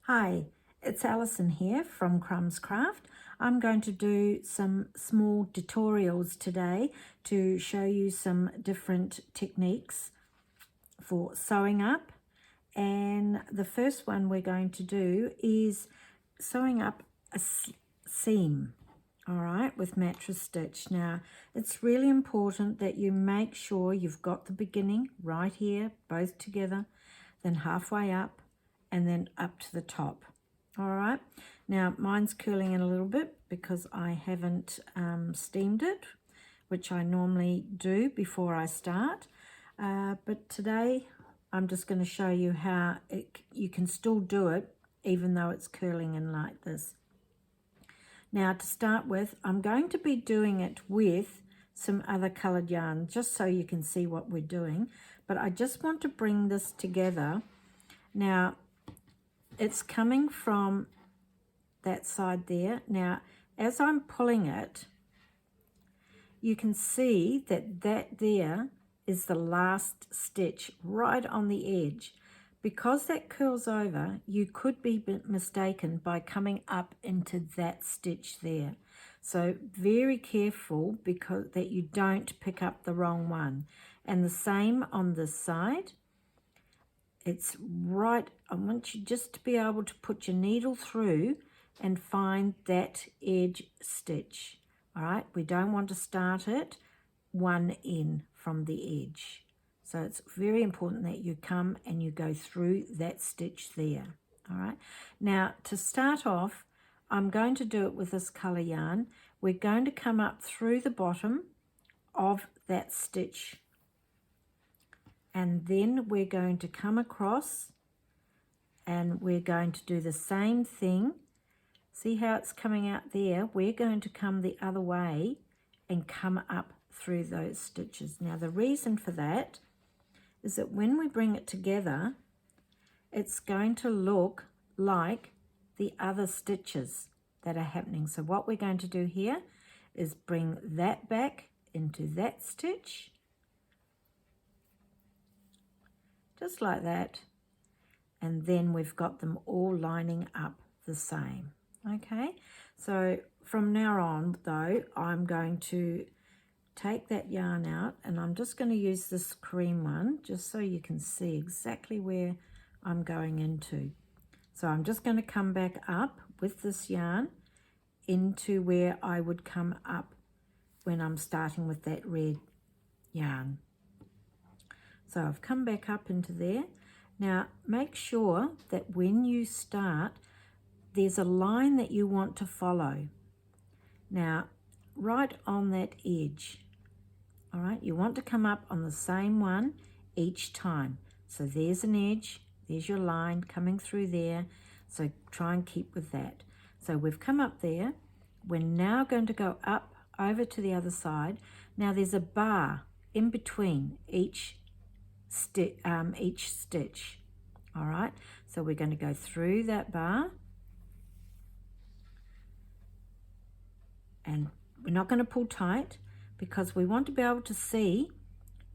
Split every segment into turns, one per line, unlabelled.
Hi, it's Alison here from Crumbs Craft. I'm going to do some small tutorials today to show you some different techniques for sewing up. And the first one we're going to do is sewing up a seam, all right, with mattress stitch. Now, it's really important that you make sure you've got the beginning right here, both together, then halfway up, and then up to the top. All right, now mine's curling in a little bit because I haven't steamed it, which I normally do before I start. But today I'm just going to show you how you can still do it even though it's curling in like this. Now to start with, I'm going to be doing it with some other colored yarn just so you can see what we're doing. But I just want to bring this together. Now it's coming from that side there. Now as I'm pulling it, you can see that there is the last stitch right on the edge. Because that curls over, you could be mistaken by coming up into that stitch there. So very careful because that you don't pick up the wrong one. And the same on this side. It's right, I want you just to be able to put your needle through and find that edge stitch. All right, we don't want to start it one in from the edge. So it's very important that you come and you go through that stitch there. All right, now to start off, I'm going to do it with this color yarn. We're going to come up through the bottom of that stitch, and then we're going to come across and we're going to do the same thing. See how it's coming out there? We're going to come the other way and come up through those stitches. Now the reason for that is that when we bring it together, it's going to look like the other stitches that are happening. So what we're going to do here is bring that back into that stitch, just like that, and then we've got them all lining up the same. Okay, so from now on though, I'm going to take that yarn out and I'm just going to use this cream one just so you can see exactly where I'm going into. So I'm just going to come back up with this yarn into where I would come up when I'm starting with that red yarn. So I've come back up into there. Now make sure that when you start, there's a line that you want to follow. Now right on that edge, all right, you want to come up on the same one each time. So there's an edge, there's your line coming through there. So try and keep with that. So we've come up there. We're now going to go up over to the other side. Now there's a bar in between each stitch. All right, so we're going to go through that bar, and we're not going to pull tight because we want to be able to see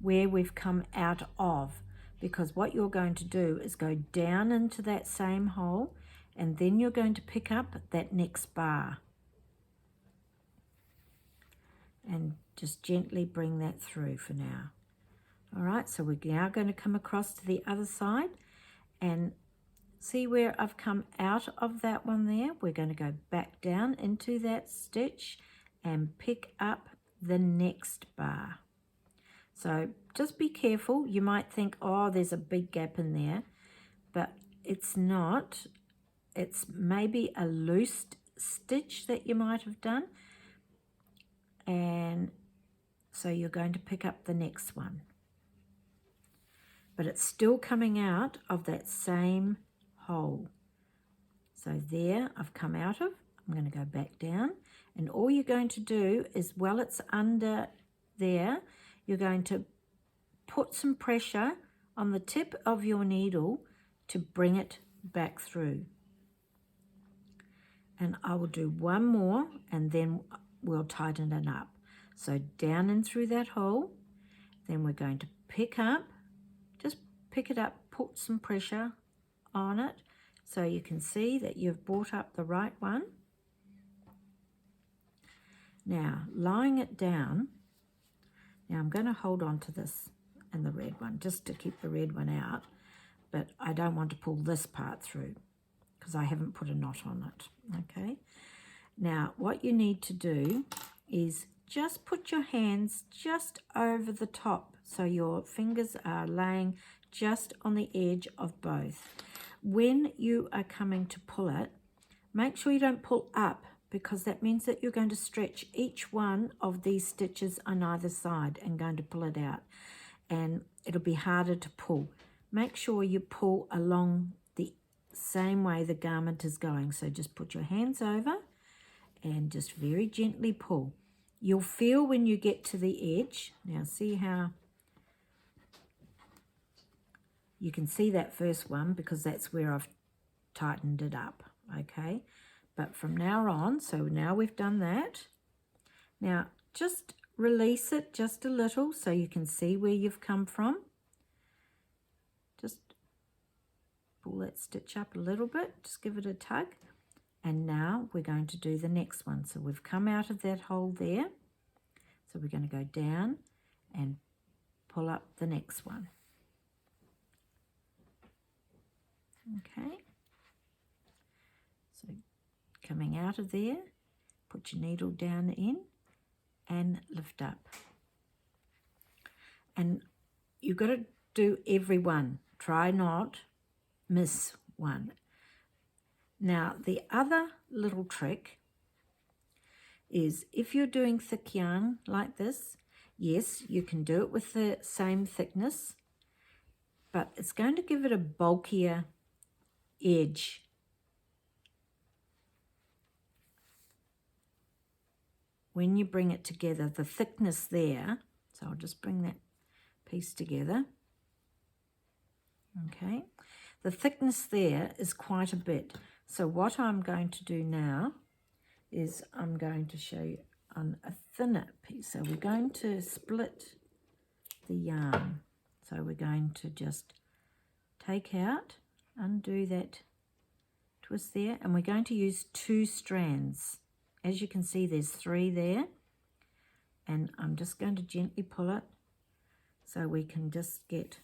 where we've come out of, because what you're going to do is go down into that same hole and then you're going to pick up that next bar and just gently bring that through for now. All right, so we're now going to come across to the other side and see where I've come out of that one there. We're going to go back down into that stitch and pick up the next bar. So just be careful. You might think, oh, there's a big gap in there, but it's not. It's maybe a loose stitch that you might have done. And so you're going to pick up the next one. But it's still coming out of that same hole. So there I've come out of. I'm going to go back down. And all you're going to do is, while it's under there, you're going to put some pressure on the tip of your needle to bring it back through. And I will do one more and then we'll tighten it up. So down and through that hole, then we're going to pick up, just pick it up, put some pressure on it so you can see that you've brought up the right one. Now, lying it down, now I'm going to hold on to this and the red one just to keep the red one out, but I don't want to pull this part through because I haven't put a knot on it, okay? Now, what you need to do is just put your hands just over the top so your fingers are laying just on the edge of both. When you are coming to pull it, make sure you don't pull up because that means that you're going to stretch each one of these stitches on either side and going to pull it out, and it'll be harder to pull. Make sure you pull along the same way the garment is going. So just put your hands over and just very gently pull. You'll feel when you get to the edge. Now see how you can see that first one because that's where I've tightened it up, okay? But from now on, so now we've done that. Now just release it just a little so you can see where you've come from. Just pull that stitch up a little bit, just give it a tug. And now we're going to do the next one. So we've come out of that hole there. So we're going to go down and pull up the next one. Okay. So coming out of there, put your needle down in and lift up. And you've got to do every one. Try not miss one. Now, the other little trick is if you're doing thick yarn like this, yes, you can do it with the same thickness, but it's going to give it a bulkier edge. When you bring it together, the thickness there, so I'll just bring that piece together. Okay, the thickness there is quite a bit. So what I'm going to do now is I'm going to show you on a thinner piece. So we're going to split the yarn. So we're going to just take out, undo that twist there, and we're going to use 2 strands. As you can see, there's 3 there, and I'm just going to gently pull it so we can just get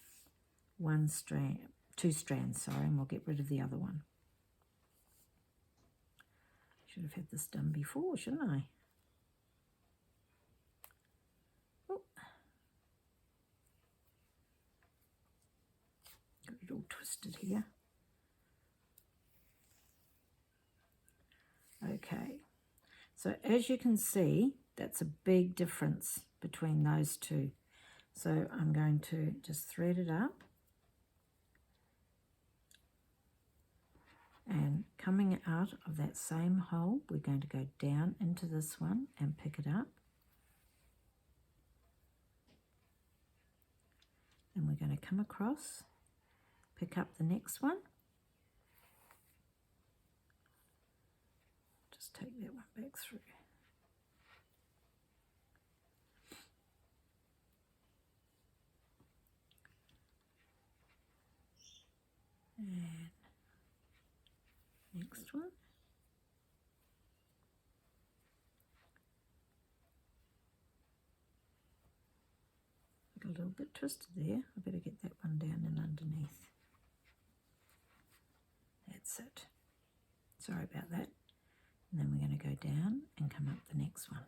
2 strands, sorry, and we'll get rid of the other one. Should have had this done before, shouldn't I? Oh. Got it all twisted here. Okay, so as you can see, that's a big difference between those two. So I'm going to just thread it up. And coming out of that same hole, we're going to go down into this one and pick it up. And we're going to come across, pick up the next one. Just take that one back through. And next one. A little bit twisted there. I better get that one down and underneath. That's it. Sorry about that. And then we're going to go down and come up the next one.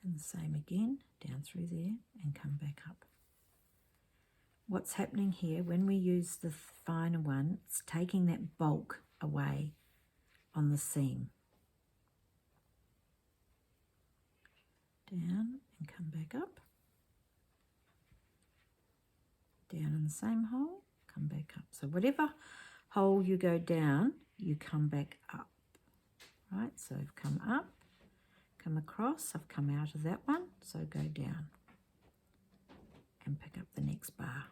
And the same again, down through there and come back up. What's happening here, when we use the finer one, it's taking that bulk away on the seam. Down and come back up. Down in the same hole, come back up. So whatever hole you go down, you come back up. Right, so I've come up, come across, I've come out of that one, so go down and pick up the next bar.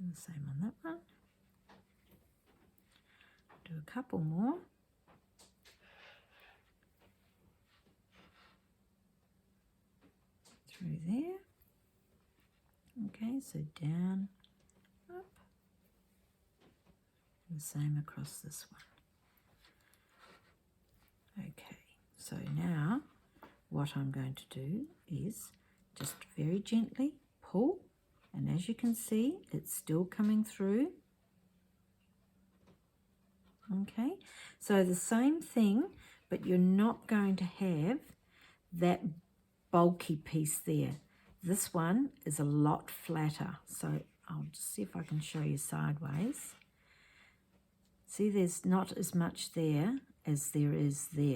And the same on that one. Do a couple more. Through there. Okay, so down, up, and the same across this one. Okay, so now what I'm going to do is just very gently pull, and as you can see, it's still coming through. Okay, so the same thing, but you're not going to have that bulky piece there. This one is a lot flatter, so I'll just see if I can show you sideways. See, there's not as much there as there is there.